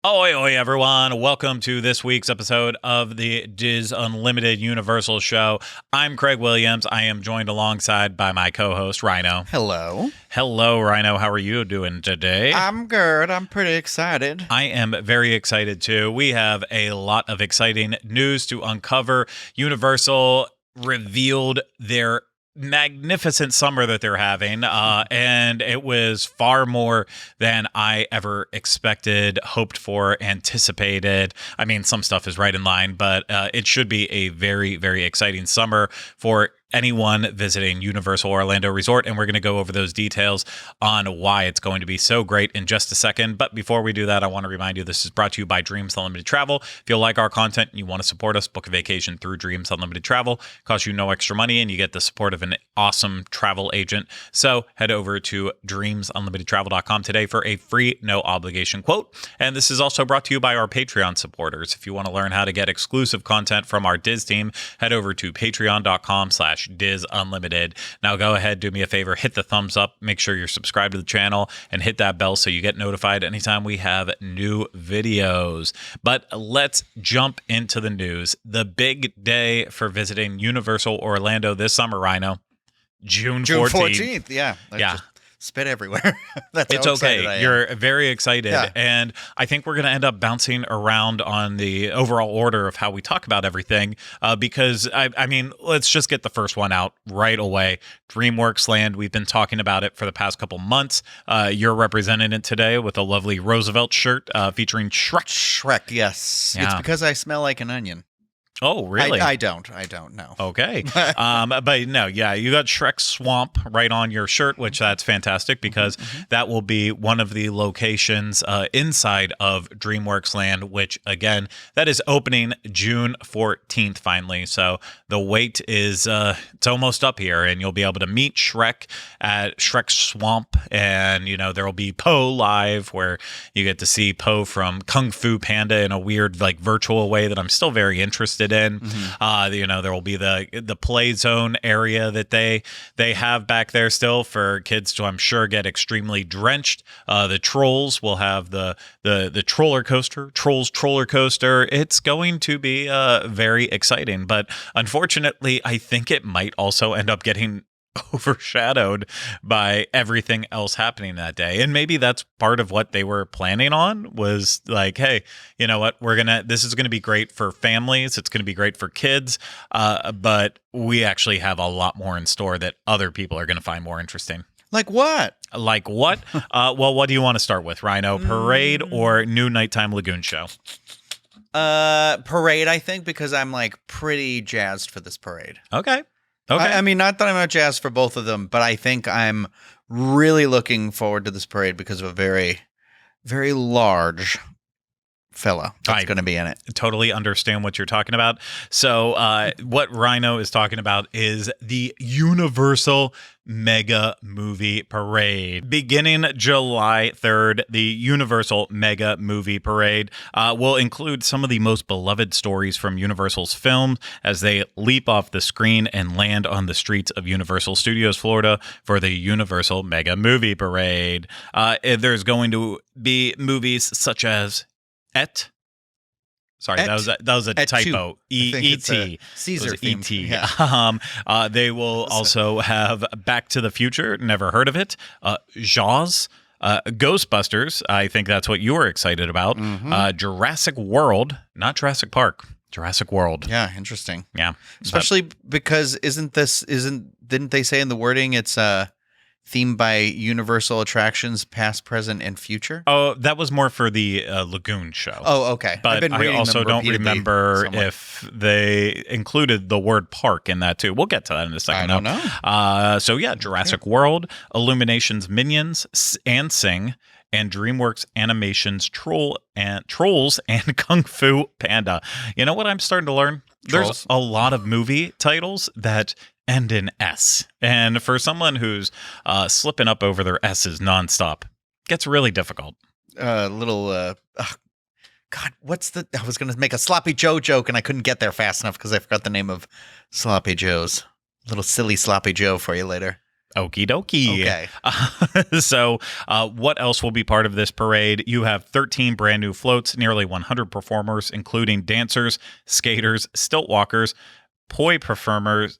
Oi, oi, everyone. Welcome to this week's episode of the Diz Unlimited Universal Show. I'm Craig Williams. I am joined alongside by my co-host, Rhino. Hello. Hello, Rhino. How are you doing today? I'm good. I'm pretty excited. I am very excited, too. We have a lot of exciting news to uncover. Universal revealed their magnificent summer that they're having, and it was far more than I ever expected, hoped for, anticipated. I mean, some stuff is right in line, but it should be a very, very exciting summer for anyone visiting Universal Orlando Resort, and we're going to go over those details on why it's going to be so great in just a second. But before we do that, I want to remind you this is brought to you by Dreams Unlimited Travel. If you like our content and you want to support us, book a vacation through Dreams Unlimited Travel. It costs you no extra money, and you get the support of an awesome travel agent. So head over to dreamsunlimitedtravel.com today for a free, no obligation quote. And this is also brought to you by our Patreon supporters. If you want to learn how to get exclusive content from our Diz team, head over to patreon.com/Diz Unlimited. Now go ahead, do me a favor, hit the thumbs up, make sure you're subscribed to the channel, and hit that bell so you get notified anytime we have new videos. But let's jump into the news. The big day for visiting Universal Orlando this summer, Rhino, June 14th. Yeah. Yeah. Just spit everywhere. That's It's how excited I okay. am. You're very excited. Yeah. And I think we're going to end up bouncing around on the overall order of how we talk about everything because, I mean, let's just get the first one out right away. DreamWorks Land, we've been talking about it for the past couple months. You're representing it today with a lovely Roosevelt shirt featuring Shrek. Shrek, yes. Yeah. It's because I smell like an onion. Oh, really? I don't know. Okay. But no, yeah, you got Shrek Swamp right on your shirt, which that's fantastic because that will be one of the locations inside of DreamWorks Land, which again, that is opening June 14th finally. So the wait is it's almost up here, and you'll be able to meet Shrek at Shrek Swamp, and you know there will be Poe live, where you get to see Poe from Kung Fu Panda in a weird like virtual way that I'm still very interested in. You know, there will be the play zone area that they have back there still for kids to, I'm sure, get extremely drenched. The Trolls will have the Trolls Troller Coaster. It's going to be very exciting, but unfortunately, I think it might also end up getting overshadowed by everything else happening that day. And maybe that's part of what they were planning on, was like, hey, you know what, this is going to be great for families, it's going to be great for kids, but we actually have a lot more in store that other people are going to find more interesting. Like what? Like what? Well, what do you want to start with, Rhino? Parade or new nighttime Lagoon show? Parade, I think, because I'm like pretty jazzed for this parade. Okay. I mean, not that I'm not jazzed for both of them, but I think I'm really looking forward to this parade because of a very, very large fella that's going to be in it. Totally understand what you're talking about. So what Rhino is talking about is the Universal Mega Movie Parade. Beginning July 3rd, the Universal Mega Movie Parade will include some of the most beloved stories from Universal's films as they leap off the screen and land on the streets of Universal Studios, Florida for the Universal Mega Movie Parade. There's going to be movies such as Sorry, that was a typo. E.T. Caesar theme. E.T. Yeah. They will also have Back to the Future. Never heard of it. Jaws. Ghostbusters. I think that's what you were excited about. Jurassic World, not Jurassic Park. Jurassic World. Yeah, interesting. Yeah, especially because didn't they say in the wording it's themed by Universal attractions past, present, and future? Oh, that was more for the Lagoon show. Oh, okay. But I also don't remember if they included the word park in that too. We'll get to that in a second. I don't know. So yeah, Jurassic World, Illumination's Minions and Sing, and DreamWorks Animation's Trolls and Kung Fu Panda. You know what I'm starting to learn? Trolls. There's a lot of movie titles that end in S. And for someone who's slipping up over their S's nonstop, gets really difficult. God, I was going to make a Sloppy Joe joke and I couldn't get there fast enough because I forgot the name of Sloppy Joe's. Little silly Sloppy Joe for you later. Okie dokie. Okay. So, what else will be part of this parade? You have 13 brand new floats, nearly 100 performers, including dancers, skaters, stilt walkers, poi performers.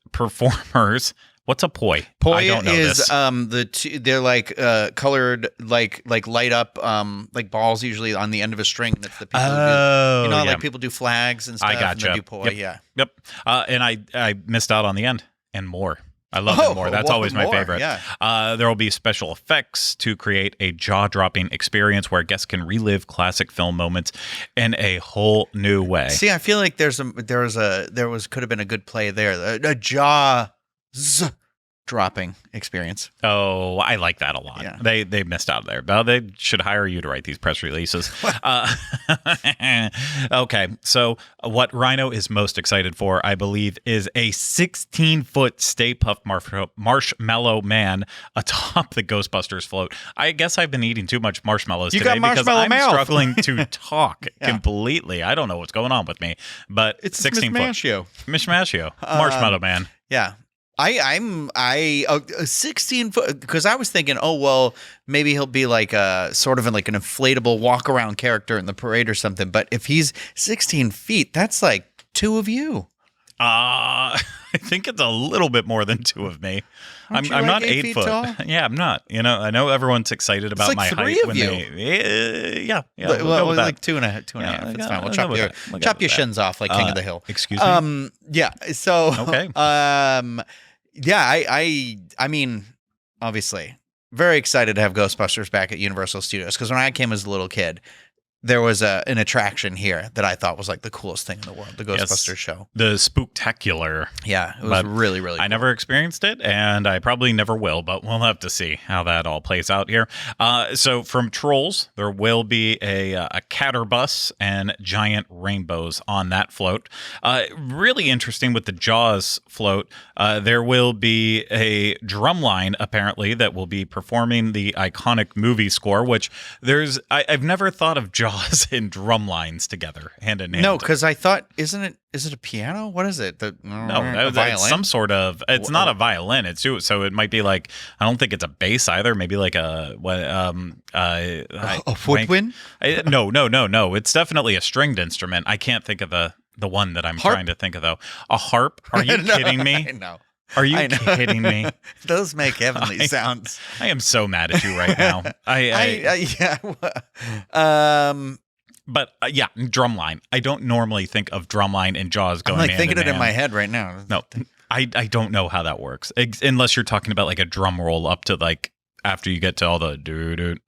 What's a poi? Poi I don't know is this. they're like colored like light up like balls usually on the end of a string. That's the people who do, yeah. like people do flags and stuff. I gotcha. And they do poi, Yep. Yep. And I missed out on the end and more. I love it more. That's always my favorite. Yeah. There will be special effects to create a jaw-dropping experience where guests can relive classic film moments in a whole new way. See, I feel like could have been a good play there. A jaw dropping experience. Oh, I like that a lot. Yeah. They missed out there. Well, they should hire you to write these press releases. Okay, so what Rhino is most excited for, I believe, is a 16-foot Stay Puft Marshmallow Man atop the Ghostbusters float. I guess I've been eating too much marshmallows You today got because marshmallow I'm mouth. struggling to talk Yeah. completely. I don't know what's going on with me, but It's 16 foot. Mishmashio. Marshmallow Man. Yeah. I'm 16 foot because I was thinking, oh well, maybe he'll be like a sort of like an inflatable walk around character in the parade or something. But if he's 16 feet, that's like two of you. I think it's a little bit more than two of me. Aren't I'm you like not 8 8 feet foot. tall? Yeah, I'm not. I know everyone's excited about like my 3 height of when you. Yeah. Well, We'll go with that. like 2.5. Yeah, It's yeah, fine. We'll I'll chop go with your that. We'll go chop with your that. shins off like King of the Hill. Excuse me. Yeah. So. Okay. Yeah. I mean, obviously, very excited to have Ghostbusters back at Universal Studios because when I came as a little kid, there was an attraction here that I thought was like the coolest thing in the world, the Ghostbusters show. The Spooktacular. Yeah, it was But really, really cool. I never experienced it, and I probably never will, but we'll have to see how that all plays out here. So from Trolls, there will be a catter bus and giant rainbows on that float. Really interesting with the Jaws float. There will be a drum line, apparently, that will be performing the iconic movie score, which I've never thought of Jaws and drum lines together, hand in hand. No, because I thought, is it a piano? What is it? No, a violin? it's some sort of. It's not a violin. It's so it might be like, I don't think it's a bass either. Maybe like a woodwind? No. It's definitely a stringed instrument. I can't think of the one that I'm trying to think of though. A harp? Are you kidding me? No. Are you kidding me? Those make heavenly sounds. I am so mad at you right now. But yeah, drumline. I don't normally think of drumline and Jaws going. I'm like thinking hand it in my head right now. No, I don't know how that works. Unless you're talking about like a drum roll up to like after you get to all the dude.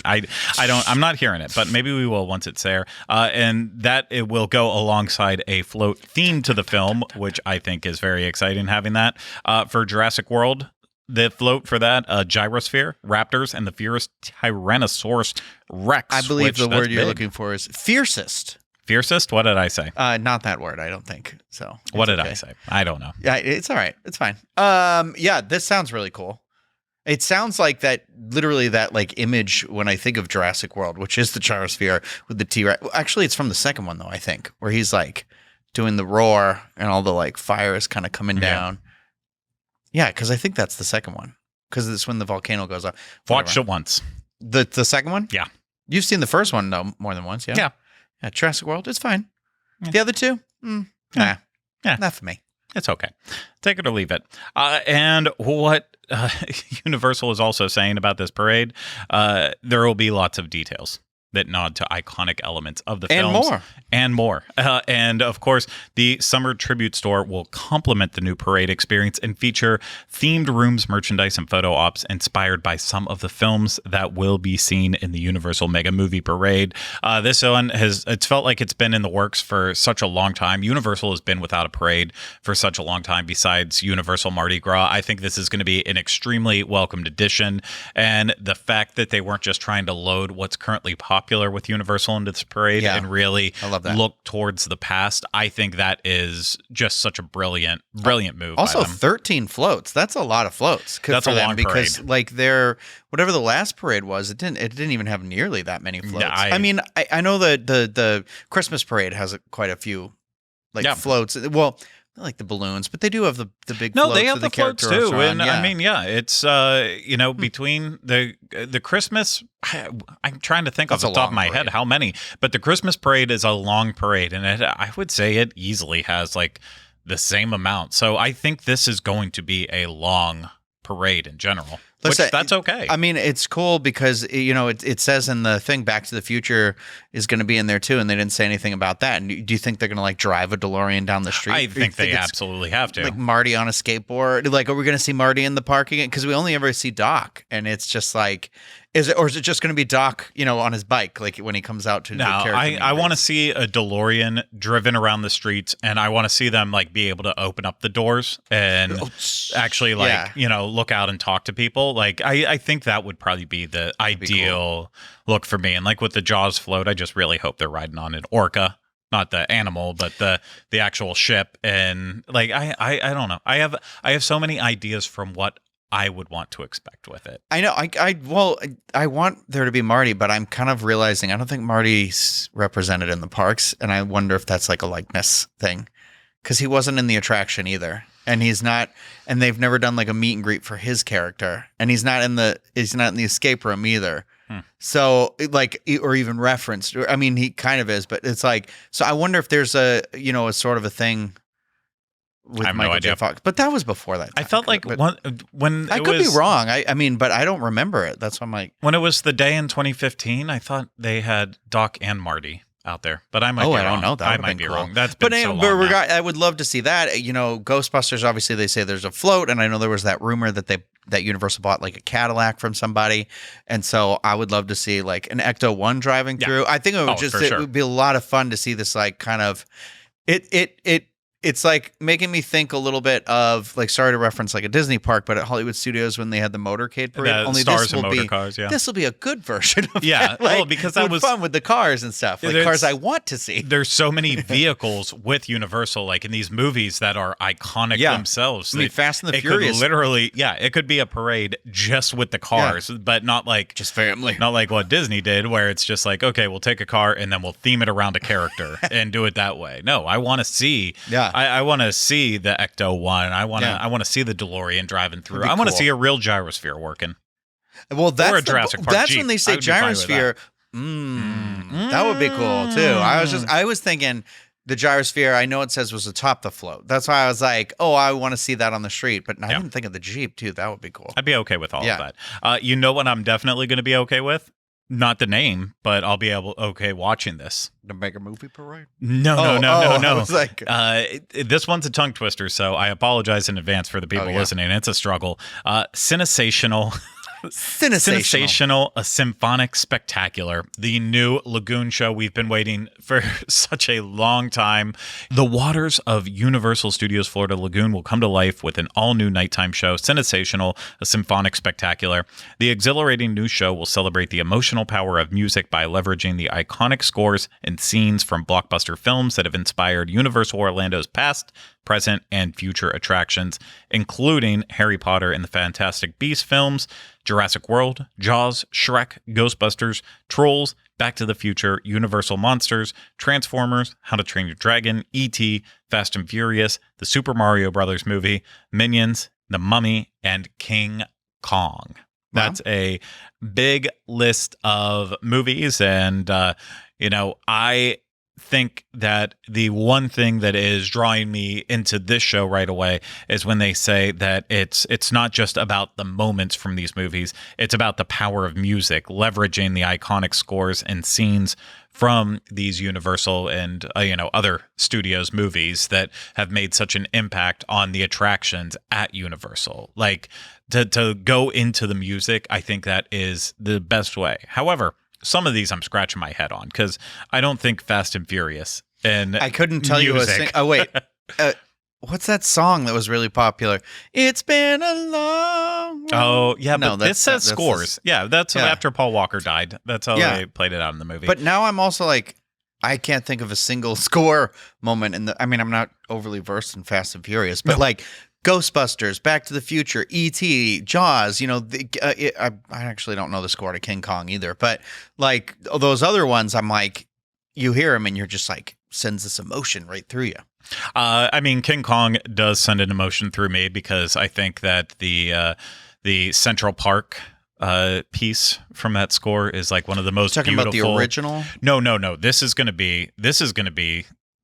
I'm not hearing it, but maybe we will once it's there. And that it will go alongside a float themed to the film, which I think is very exciting having that. For Jurassic World, the float for that, gyrosphere, raptors, and the fiercest Tyrannosaurus Rex. I believe the word you're looking for is fiercest. Fiercest? What did I say? Not that word, I don't think. So what did I say? I don't know. Yeah, it's all right. It's fine. Yeah, this sounds really cool. It sounds like that, literally that like image when I think of Jurassic World, which is the gyrosphere with the T-Rex. Actually, it's from the second one though, I think, where he's like doing the roar and all the like fire is kind of coming down. Yeah, because I think that's the second one. Because it's when the volcano goes up. Watched it once. The second one? Yeah. You've seen the first one though more than once, yeah? Yeah, Jurassic World, it's fine. Yeah. The other two? Nah. Not for me. It's okay. Take it or leave it. And what Universal is also saying about this parade, there will be lots of details that nod to iconic elements of the films. And more. And, of course, the Summer Tribute Store will complement the new parade experience and feature themed rooms, merchandise, and photo ops inspired by some of the films that will be seen in the Universal Mega Movie Parade. This one it's felt like it's been in the works for such a long time. Universal has been without a parade for such a long time besides Universal Mardi Gras. I think this is going to be an extremely welcomed addition. And the fact that they weren't just trying to load what's currently popular with Universal into this parade and really look towards the past. I think that is just such a brilliant move. Also, by them. 13 floats. That's a lot of floats. That's a long because parade. Like whatever the last parade was, it didn't even have nearly that many floats. Yeah, I mean, I know that the Christmas parade has quite a few floats. Well, I like the balloons, but they do have the big No, floats they have with the floats characters too, on. and I mean, yeah, it's between the Christmas. I'm trying to think That's off the a top of long my head parade. how many, but the Christmas parade is a long parade, and I would say it easily has like the same amount. So I think this is going to be a long parade in general. Listen, which that's okay. I mean, it's cool because it says in the thing Back to the Future is going to be in there too, and they didn't say anything about that. And do you think they're going to like drive a DeLorean down the street? I think they absolutely have to. Like Marty on a skateboard. Like, are we going to see Marty in the park again? Because we only ever see Doc, and it's just like, is it just going to be Doc, on his bike, like when he comes out to? Now, I want to see a DeLorean driven around the streets, and I want to see them like be able to open up the doors and actually look out and talk to people. Like, I think that would probably be the ideal look for me. And like with the Jaws float, I just really hope they're riding on an orca. Not the animal, but the actual ship. And like I don't know. I have so many ideas from what I would want to expect with it. I know. I want there to be Marty, but I'm kind of realizing I don't think Marty's represented in the parks, and I wonder if that's like a likeness thing, because he wasn't in the attraction either, and he's not, and they've never done like a meet and greet for his character, and he's not in the escape room either. So like, or even referenced. I mean, he kind of is, but it's like, so I wonder if there's a sort of a thing with Michael J. Fox, but that was before that time. I felt like when I could be wrong. I mean, but I don't remember it. That's why I'm like, when it was the day in 2015, I thought they had Doc and Marty out there, but I might be wrong. I don't know. That I might be cool. wrong. That's been so long now. I would love to see that. Ghostbusters, obviously they say there's a float, and I know there was that rumor that Universal bought like a Cadillac from somebody, and so I would love to see like an Ecto 1 driving through. I think it would it would be a lot of fun to see this like kind of it's like making me think a little bit of like, sorry to reference like a Disney park, but at Hollywood Studios when they had the motorcade parade, only Stars this and will motor be cars, this will be a good version of yeah. that. Like, because that was fun with the cars and stuff, like cars I want to see. There's so many vehicles with Universal, like in these movies that are iconic themselves. I mean, Fast and the Furious, could literally, it could be a parade just with the cars, but not like just family, not like what Disney did, where it's just like, okay, we'll take a car and then we'll theme it around a character and do it that way. No, I want to see, I want to see the Ecto 1. I want to see the DeLorean driving through. I want to see a real gyrosphere working. Well, that's or a Jurassic Park that's Jeep. when they say gyrosphere. That would be cool too. I was thinking the gyrosphere. I know it says was atop the float. That's why I was like, oh, I want to see that on the street. But I didn't think of the Jeep too. That would be cool. I'd be okay with all of that. You know what I'm definitely going to be okay with? Not the name, but I'll be okay watching this. The Mega Movie Parade? No. I was like, this one's a tongue twister, so I apologize in advance for the people listening. It's a struggle. CineSational. CineSational, a Symphonic Spectacular, the new Lagoon show. We've been waiting for such a long time. The waters of Universal Studios Florida Lagoon will come to life with an all-new nighttime show, CineSational, a Symphonic Spectacular. The exhilarating new show will celebrate the emotional power of music by leveraging the iconic scores and scenes from blockbuster films that have inspired Universal Orlando's past, present, and future attractions, including Harry Potter and the Fantastic Beasts films, Jurassic World, Jaws, Shrek, Ghostbusters, Trolls, Back to the Future, Universal Monsters, Transformers, How to Train Your Dragon, E.T., Fast and Furious, the Super Mario Brothers movie, Minions, The Mummy, and King Kong. That's a big list of movies, and I think that the one thing that is drawing me into this show right away is when they say that it's not just about the moments from these movies, it's about the power of music, leveraging the iconic scores and scenes from these Universal and other studios movies that have made such an impact on the attractions at Universal. Like to go into the music, I think that is the best way. However, some of these I'm scratching my head on because I don't think Fast and Furious and I couldn't tell you oh wait, what's that song that was really popular? It's been a long. Oh yeah, but this says scores. That's after Paul Walker died. That's how they played it out in the movie. But now I'm also like, I can't think of a single score moment in the. I mean, I'm not overly versed in Fast and Furious, but like Ghostbusters, Back to the Future, E.T., Jaws, I actually don't know the score to King Kong either, but like those other ones, I'm like, you hear them and you're just like, sends this emotion right through you. I mean, King Kong does send an emotion through me because I think that the Central Park piece from that score is like one of the most Talking beautiful. about the original? No. This is going to be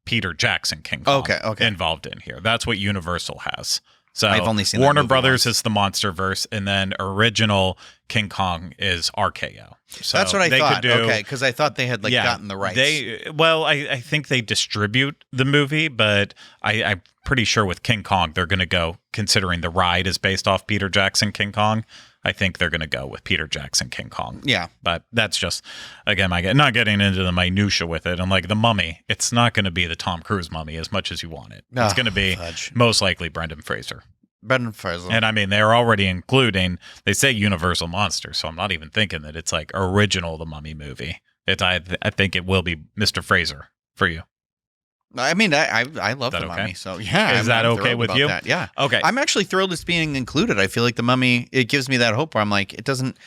Peter Jackson King Kong Okay. involved in here. That's what Universal has. So I've only seen Warner that movie Brothers once. is the MonsterVerse, and then original King Kong is RKO. So That's what I they thought. could do, Okay, because I thought they had gotten the rights. I think they distribute the movie, but I'm pretty sure with King Kong they're going to go, considering the ride is based off Peter Jackson King Kong. I think they're going to go with Peter Jackson King Kong. Yeah. But that's just, again, not getting into the minutia with it. I'm like, the Mummy, it's not going to be the Tom Cruise Mummy as much as you want it. It's going to be most likely Brendan Fraser. Brendan Fraser. And I mean, they're already including, they say Universal Monsters, so I'm not even thinking that it's like original The Mummy movie. I think it will be Mr. Fraser for you. I mean, I love The Mummy, so yeah. Is that okay with you? That. Yeah. Okay. I'm actually thrilled it's being included. I feel like The Mummy, it gives me that hope where I'm like, it doesn't,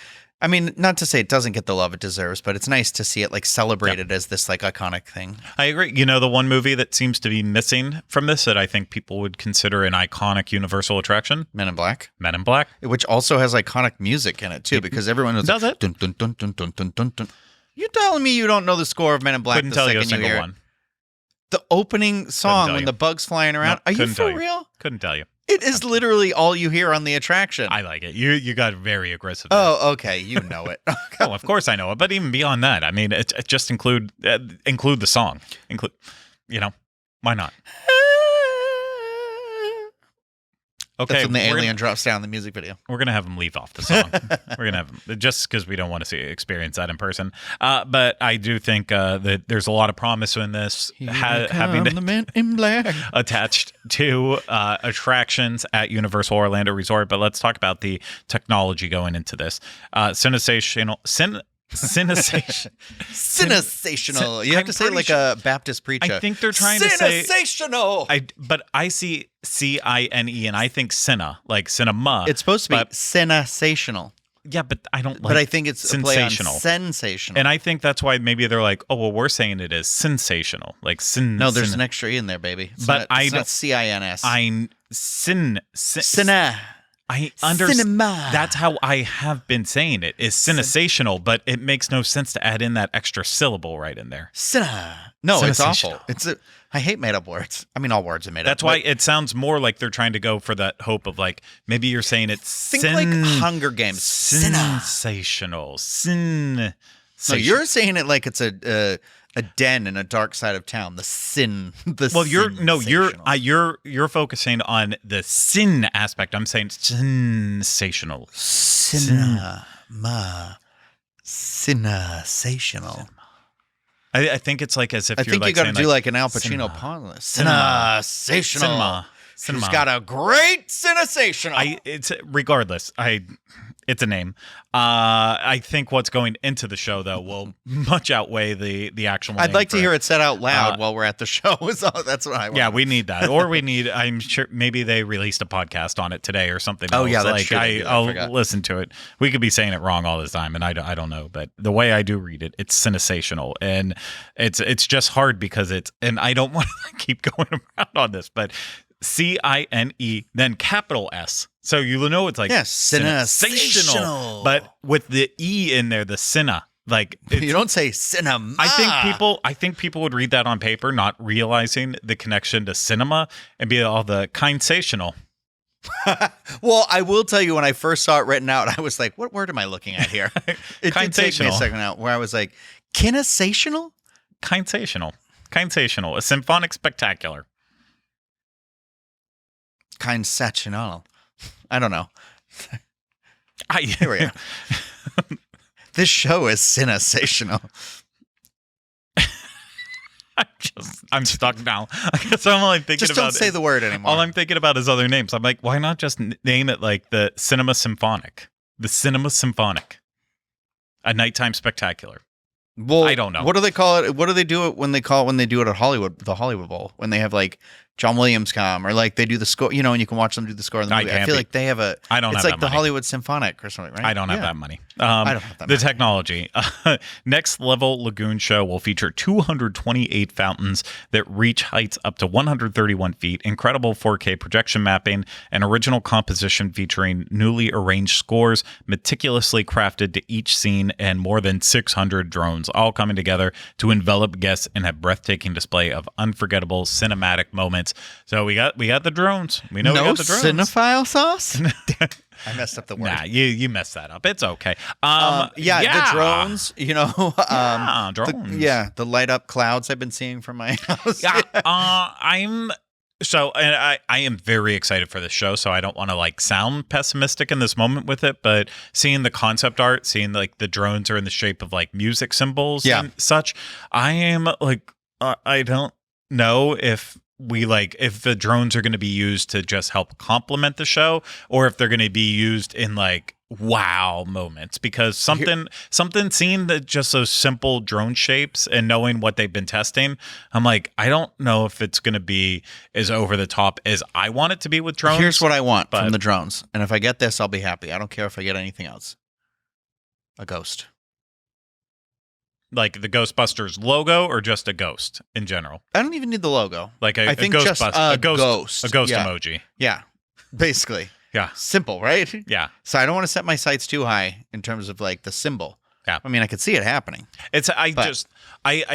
I mean, not to say it doesn't get the love it deserves, but it's nice to see it like celebrated as this like iconic thing. I agree. You know, the one movie that seems to be missing from this that I think people would consider an iconic Universal attraction? Men in Black. Men in Black. Which also has iconic music in it too, because everyone knows. Does it? Dun, dun, dun, dun, dun, dun, dun, dun. You're telling me you don't know the score of Men in Black? Couldn't tell you a single one. The opening song when the bug's flying around. Are you for real? Couldn't tell you. It is literally all you hear on the attraction. I like it. You got very aggressive. Oh, okay. You know it. Oh, of course I know it. But even beyond that, I mean, it just include the song. Why not? Okay, that's when the alien drops down in the music video. We're gonna have him leave off the song. We're gonna have him just because we don't want to experience that in person. But I do think that there's a lot of promise in this. Having the Men in Black attached to attractions at Universal Orlando Resort. But let's talk about the technology going into this. CineSational. CineSational. You have to say it like a Baptist preacher. I think they're trying to say CineSational. But I see CINE, and I think Cine, like cinema. It's supposed to be CineSational. Yeah, but I don't like. But I think it's sensational. Sensational. And I think that's why maybe they're like, oh, well, we're saying it is sensational, like sin. No, there's an extra E in there, baby. It's not CINS. Cine. I understand. Cinema. That's how I have been saying it. Is CineSational, but it makes no sense to add in that extra syllable right in there. No, it's awful. I hate made up words. I mean, all words are made up. That's why it sounds more like they're trying to go for that hope of like maybe you're saying it's think like Hunger Games. Sensational. No, you're saying it like it's a den in a dark side of town. The sin. You're focusing on the sin aspect. I'm saying sensational. CineSational. I think it's like as if I you're think like you got to do like an Al cinema. Pacino pause. CineSational. She's got a great CineSational. It's a name. I think what's going into the show though will much outweigh the actual. I'd like to hear it said out loud while we're at the show. So that's what I want. Yeah, we need that, or I'm sure maybe they released a podcast on it today or something. Oh else. yeah, that's true. I'll listen to it. We could be saying it wrong all the time, and I don't know, but the way I do read it, it's CineSational, and it's just hard because and I don't want to keep going around on this, but CINE then capital S. So you know it's like CineSational, but with the E in there, the Cine. Like you don't say cinema. I think people would read that on paper, not realizing the connection to cinema and be all the kindsational. Well, I will tell you when I first saw it written out, I was like, "What word am I looking at here?" It did take me a second out where I was like, "CineSational, kindsational, a symphonic spectacular." CineSational. I don't know. Here we go. This show is CineSational. I'm stuck now. I guess I'm only thinking just don't say the word anymore. All I'm thinking about is other names. I'm like, why not just name it like the Cinema Symphonic? The Cinema Symphonic. A nighttime spectacular. Well, I don't know. What do they call it? What do they do it when they do it at Hollywood, the Hollywood Bowl, when they have like John Williams come, or like they do the score, and you can watch them do the score of the movie. I feel like they have I don't it's have like that the money. Hollywood Symphonic or something, right? I don't have that money. I don't have that the money. technology. Next Level Lagoon show will feature 228 fountains that reach heights up to 131 feet, incredible 4K projection mapping, an original composition featuring newly arranged scores meticulously crafted to each scene, and more than 600 drones all coming together to envelop guests in a breathtaking display of unforgettable cinematic moments. So we got the drones. We know we got the drones. Cinephile sauce? I messed up the word. Nah, you messed that up. It's okay. The drones, drones. The light up clouds I've been seeing from my house. I am very excited for this show, so I don't want to like sound pessimistic in this moment with it, but seeing the concept art, seeing like the drones are in the shape of like music symbols and such, I am like, I don't know if the drones are going to be used to just help complement the show, or if they're going to be used in like wow moments, because something seeing just those simple drone shapes and knowing what they've been testing, I'm like, I don't know if it's going to be as over the top as I want it to be with drones. Here's what I want from the drones, and if I get this, I'll be happy. I don't care if I get anything else. A ghost. Like the Ghostbusters logo, or just a ghost in general? I don't even need the logo. Like I think just a ghost emoji. Yeah, basically. Yeah. Simple, right? Yeah. So I don't want to set my sights too high in terms of like the symbol. Yeah. I mean, I could see it happening. I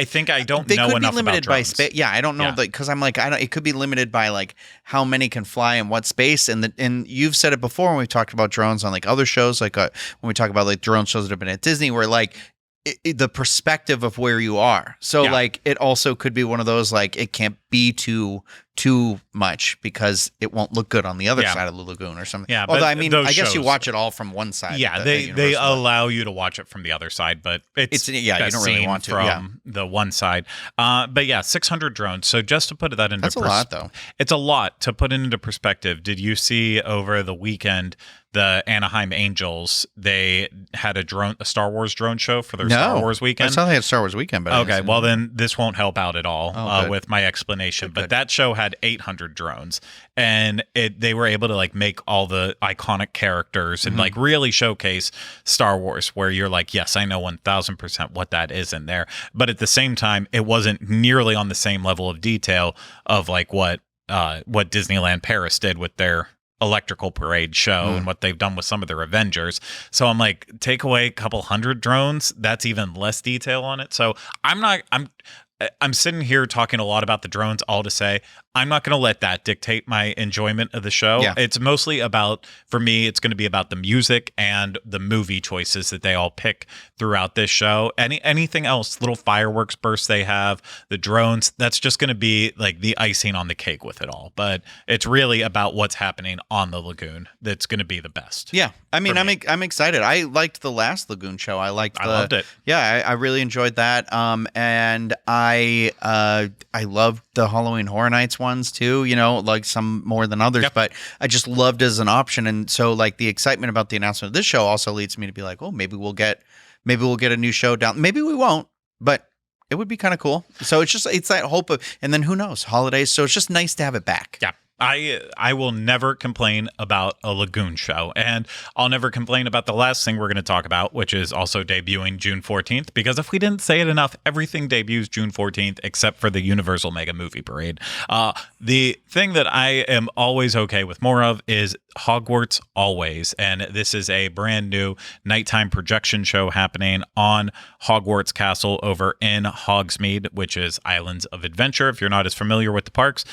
think I don't know enough about drones. By space. Yeah, I don't know because I'm like, it could be limited by like how many can fly in what space, and you've said it before when we've talked about drones on like other shows, like when we talk about like drone shows that have been at Disney, where like the perspective of where you are. So like it also could be one of those like it can't be too much because it won't look good on the other side of the lagoon or something. Yeah, although I mean, I guess shows, you watch it all from one side. Yeah, they allow you to watch it from the other side, but it's you don't really want to from the one side. But yeah, 600 drones. So just to put that into that's a lot though. It's a lot to put it into perspective. Did you see over the weekend the Anaheim Angels? They had a Star Wars drone show for their Star Wars weekend. I saw they had Star Wars weekend, but okay, well then this won't help out at all with my explanation. But that show had 800 drones, and they were able to like make all the iconic characters and like really showcase Star Wars, where you're like, yes, I know 1000% what that is in there. But at the same time, it wasn't nearly on the same level of detail of like what Disneyland Paris did with their electrical parade show and what they've done with some of their Avengers. So I'm like, take away a couple hundred drones, that's even less detail on it. So I'm sitting here talking a lot about the drones, all to say I'm not going to let that dictate my enjoyment of the show. Yeah. It's mostly about, for me, it's going to be about the music and the movie choices that they all pick throughout this show. Anything else, little fireworks bursts they have, the drones, that's just going to be like the icing on the cake with it all. But it's really about what's happening on the lagoon that's going to be the best. Yeah. I mean, I'm excited. I liked the last Lagoon show. I loved it. Yeah, I really enjoyed that. And I loved the Halloween Horror Nights ones too, like some more than others, but I just loved it as an option. And so like the excitement about the announcement of this show also leads me to be like, oh, maybe we'll get a new show down. Maybe we won't, but it would be kind of cool. So it's that hope of, and then who knows, holidays. So it's just nice to have it back. Yeah. I will never complain about a Lagoon show, and I'll never complain about the last thing we're going to talk about, which is also debuting June 14th, because if we didn't say it enough, everything debuts June 14th except for the Universal Mega Movie Parade. The thing that I am always okay with more of is Hogwarts Always, and this is a brand new nighttime projection show happening on Hogwarts Castle over in Hogsmeade, which is Islands of Adventure. If you're not as familiar with the parks,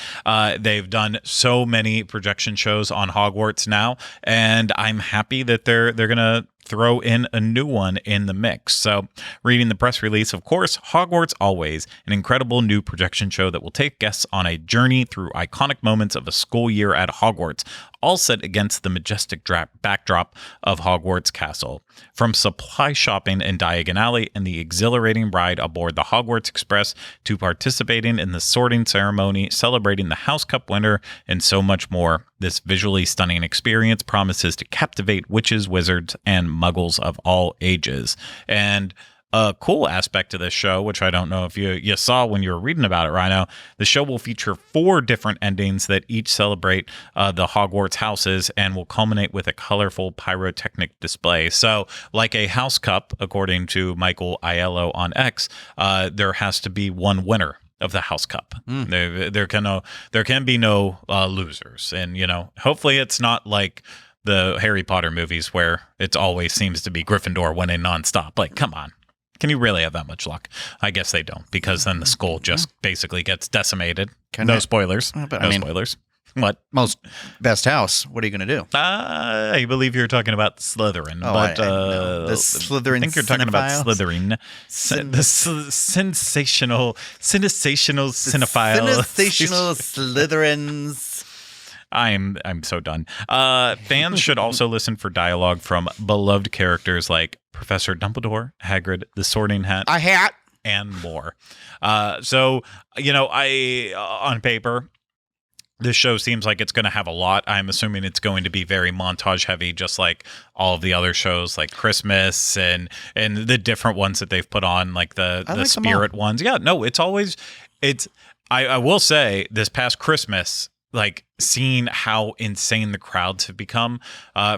they've done so many projection shows on Hogwarts now, and I'm happy that they're gonna throw in a new one in the mix. So, reading the press release, of course, Hogwarts Always, an incredible new projection show that will take guests on a journey through iconic moments of a school year at Hogwarts, all set against the majestic backdrop of Hogwarts Castle. From supply shopping in Diagon Alley and the exhilarating ride aboard the Hogwarts Express to participating in the sorting ceremony, celebrating the House Cup winner, and so much more, this visually stunning experience promises to captivate witches, wizards, and muggles of all ages. And a cool aspect to this show, which I don't know if you saw when you were reading about it, Rhino. The show will feature 4 different endings that each celebrate the Hogwarts houses and will culminate with a colorful pyrotechnic display. So, like a house cup, according to Michael Aiello on X, there has to be one winner of the house cup. There can be no losers, and hopefully it's not like the Harry Potter movies where it always seems to be Gryffindor winning nonstop. Like, come on. Can you really have that much luck? I guess they don't, because then the school just basically gets decimated. No spoilers. Spoilers. What? Most best house. What are you going to do? I believe you're talking about Slytherin. The Slytherin. I think you're talking about Slytherin. The CineSational cinephiles. CineSational Slytherins. I'm so done. Fans should also listen for dialogue from beloved characters like Professor Dumbledore, Hagrid, the Sorting Hat, and more. So on paper, this show seems like it's going to have a lot. I'm assuming it's going to be very montage heavy, just like all of the other shows, like Christmas and the different ones that they've put on, like the spirit ones. Yeah, no, I will say this past Christmas, like seeing how insane the crowds have become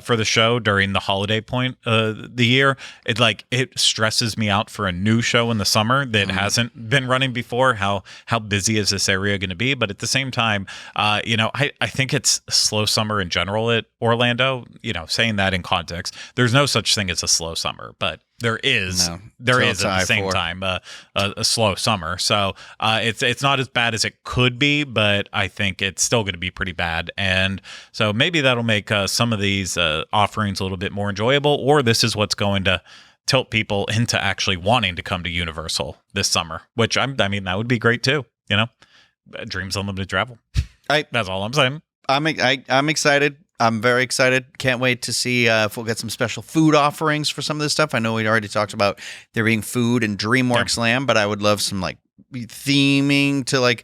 for the show during the holiday point of the year, it stresses me out for a new show in the summer that hasn't been running before. How busy is this area going to be? But at the same time, I think it's a slow summer in general at Orlando. Saying that in context, there's no such thing as a slow summer, but there is at the same time a slow summer. So it's not as bad as it could be, but I think it's still going to be pretty bad. And so maybe that'll make some of these offerings a little bit more enjoyable, or this is what's going to tilt people into actually wanting to come to Universal this summer, which that would be great too. Dreams Unlimited Travel. That's all I'm saying. I'm excited. I'm very excited. Can't wait to see if we'll get some special food offerings for some of this stuff. I know we already talked about there being food in DreamWorks Land, but I would love some theming to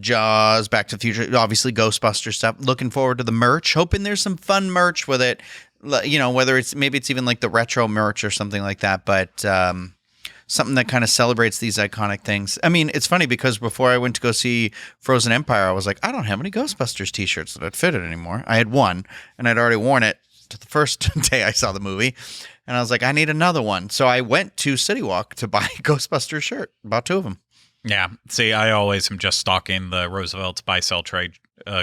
Jaws, Back to the Future, obviously Ghostbusters stuff. Looking forward to the merch. Hoping there's some fun merch with it. Whether it's even like the retro merch or something like that, but something that kind of celebrates these iconic things. I mean, it's funny because before I went to go see Frozen Empire, I was like, I don't have any Ghostbusters t-shirts that fit it anymore. I had one, and I'd already worn it to the first day I saw the movie, and I was like, I need another one. So I went to City Walk to buy a Ghostbusters shirt, bought 2 of them. Yeah. See, I always am just stalking the Roosevelt's buy-sell trade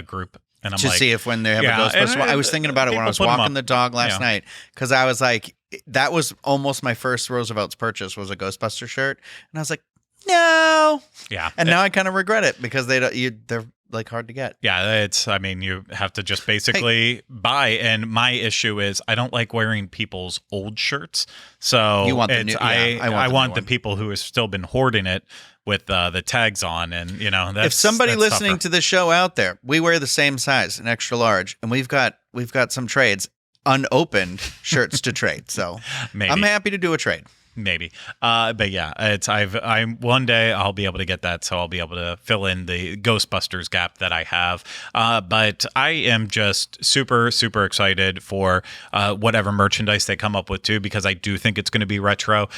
group. And I'm to see if when they have a Ghostbusters. I was thinking about it when I was walking the dog last night, because I was like, that was almost my first Roosevelt's purchase was a Ghostbuster shirt, and I was like, no. Yeah. And now I kind of regret it because they're hard to get. Yeah, you have to just basically buy. And my issue is I don't like wearing people's old shirts. So you want the new, I want the people who have still been hoarding it with the tags on, and that's, if somebody that's listening tougher. to this show out there, we wear the same size, an extra large, and we've got some trades, unopened shirts to trade. So Maybe. I'm happy to do a trade. Maybe. But yeah, I'm one day I'll be able to get that, so I'll be able to fill in the Ghostbusters gap that I have. But I am just super, super excited for whatever merchandise they come up with too, because I do think it's going to be retro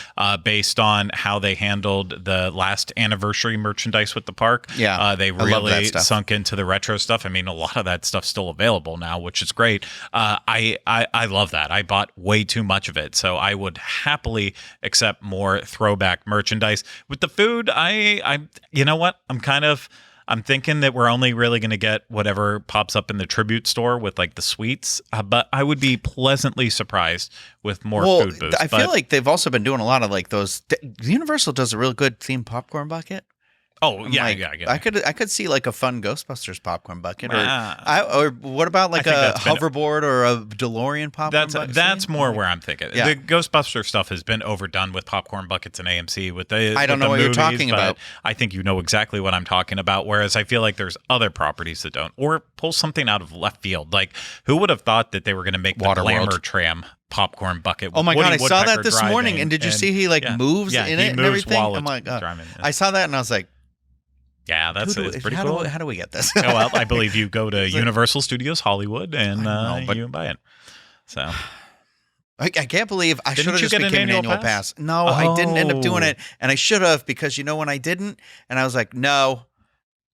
based on how they handled the last anniversary merchandise with the park. Yeah. They really sunk into the retro stuff. I mean, a lot of that stuff's still available now, which is great. I love that. I bought way too much of it, so I would happily accept more throwback merchandise. With the food, I you know what? I'm thinking that we're only really going to get whatever pops up in the tribute store with the sweets, but I would be pleasantly surprised with more food booths. I feel like they've also been doing a lot of those. Universal does a real good themed popcorn bucket. Oh, yeah. I could see a fun Ghostbusters popcorn bucket, or what about a hoverboard or a DeLorean popcorn bucket? That's more where I'm thinking. Yeah. The Ghostbuster stuff has been overdone with popcorn buckets and AMC with the I don't know what movies, you're talking about. I think you know exactly what I'm talking about, whereas I feel like there's other properties that don't, or pull something out of left field. Who would have thought that they were going to make the Glamour Tram popcorn bucket? Oh my God, I saw that this morning, and did you see he moves in it and everything? I'm like, I saw that and I was like, yeah, it's pretty cool. How do we get this? Well, I believe you go to Universal Studios Hollywood and you buy it. So I can't believe I should Didn't have you just get an became an annual annual pass? pass. No, I didn't end up doing Oh. it, and I should have because you know when I didn't, and I was like, no,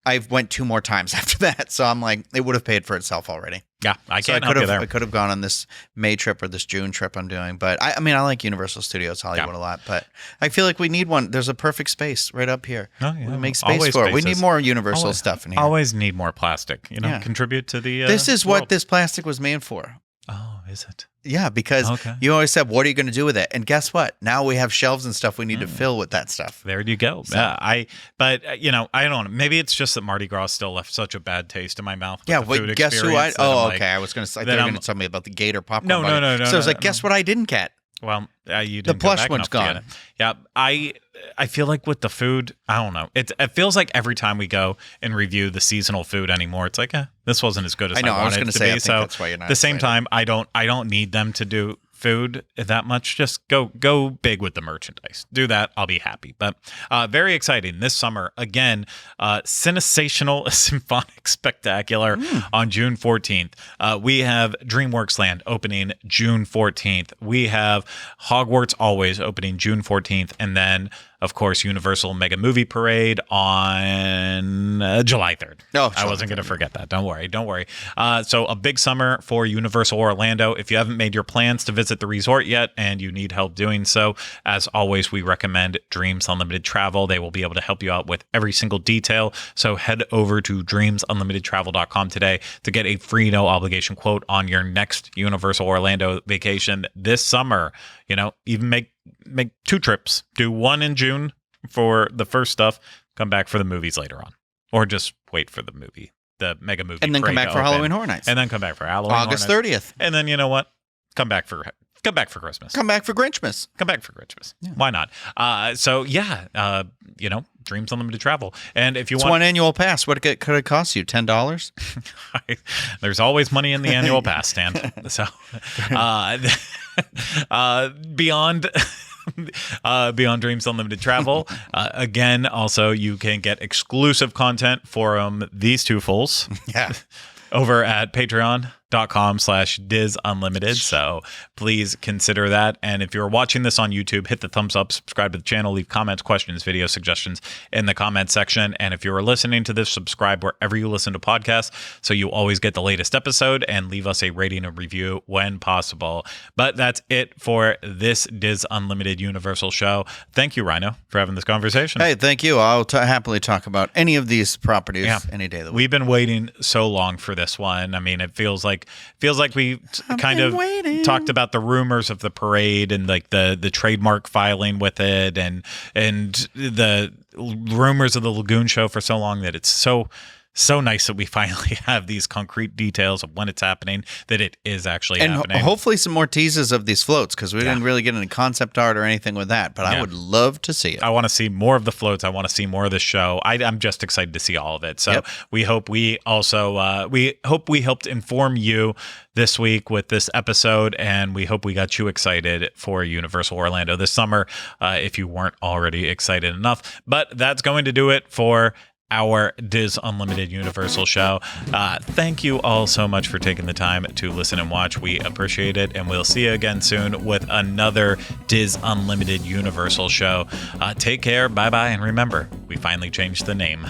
I went 2 more times after that, so I'm like, it would have paid for itself already. Yeah, I So can't I help could you have there. I could have gone on this May trip or this June trip I'm doing, but I mean I like Universal Studios Hollywood a lot, but I feel like we need one. There's a perfect space right up here. Oh, yeah. We make space Always for it. We spaces. need more Universal Always- stuff in here. Always need more plastic. Yeah. Contribute to the. This is what world. this plastic was made for. Oh, is it? Yeah, because Okay. you always said, "What are you going to do with it?" And guess what? Now we have shelves and stuff we need to fill with that stuff. There you go. So- I don't know. Maybe it's just that Mardi Gras still left such a bad taste in my mouth. With Yeah, the food wait, guess who I? experience that I'm Oh, like, okay. I was going to say, I thought that you were I'm- going to tell me about the Gator popcorn. No, bunny. no. So I was like, no. guess what I didn't get? Well, you didn't. The go plush back one's enough to get gone. it. Yeah, I feel like with the food, I don't know. It feels like every time we go and review the seasonal food anymore, it's like, this wasn't as good as I know. I was wanted going it to to say, be. I think So that's why you're not. at the same excited. time, I don't need them to do food that much. Just go big with the merchandise. Do that, I'll be happy. But very exciting this summer again. CineSational Symphonic Spectacular on June 14th. We have DreamWorks Land opening June 14th. We have Hogwarts Always opening June 14th, and then of course Universal Mega Movie Parade on July 3rd. Oh, I wasn't going to forget that. Don't worry. So a big summer for Universal Orlando. If you haven't made your plans to visit the resort yet and you need help doing so, as always, we recommend Dreams Unlimited Travel. They will be able to help you out with every single detail. So head over to dreamsunlimitedtravel.com today to get a free no obligation quote on your next Universal Orlando vacation this summer. Even make 2 trips. Do one in June for the first stuff, come back for the movies later on. Or just wait for the Mega Movie and then come parade back to for open. Halloween Horror Nights. And then come back for Halloween August Horror Nights. 30th. And then you know what? Come back for Christmas. Come back for Grinchmas. Come back for Christmas. Why not? Dreams Unlimited Travel. And if you It's want one annual pass. What could it cost you? $10? there's always money in the annual pass stand. So beyond Dreams Unlimited Travel, again, also you can get exclusive content from these two fools Yeah. over at patreon.com/DizUnlimited. So please consider that. And if you're watching this on YouTube, hit the thumbs up, subscribe to the channel, leave comments, questions, video suggestions in the comment section. And if you're listening to this, subscribe wherever you listen to podcasts so you always get the latest episode, and leave us a rating and review when possible. But that's it for this Diz Unlimited Universal show. Thank you, Rhino, for having this conversation. Hey, thank you. I'll happily talk about any of these properties any day of the week. We've been waiting so long for this one. I mean, it feels like we kind of waiting. talked about the rumors of the parade and like the trademark filing with it and the rumors of the Lagoon show for so long that it's so nice that we finally have these concrete details of when it's happening, that it is actually and happening. hopefully some more teases of these floats, because we didn't really get any concept art or anything with that, but I would love to see it. I want to see more of the floats. I want to see more of the show. I'm just excited to see all of it. So we hope we also we helped inform you this week with this episode, and we hope we got you excited for Universal Orlando this summer, if you weren't already excited enough. But that's going to do it for our Diz Unlimited Universal show. Thank you all so much for taking the time to listen and watch. We appreciate it, and we'll see you again soon with another Diz Unlimited Universal show. Take care, bye-bye, and remember, we finally changed the name.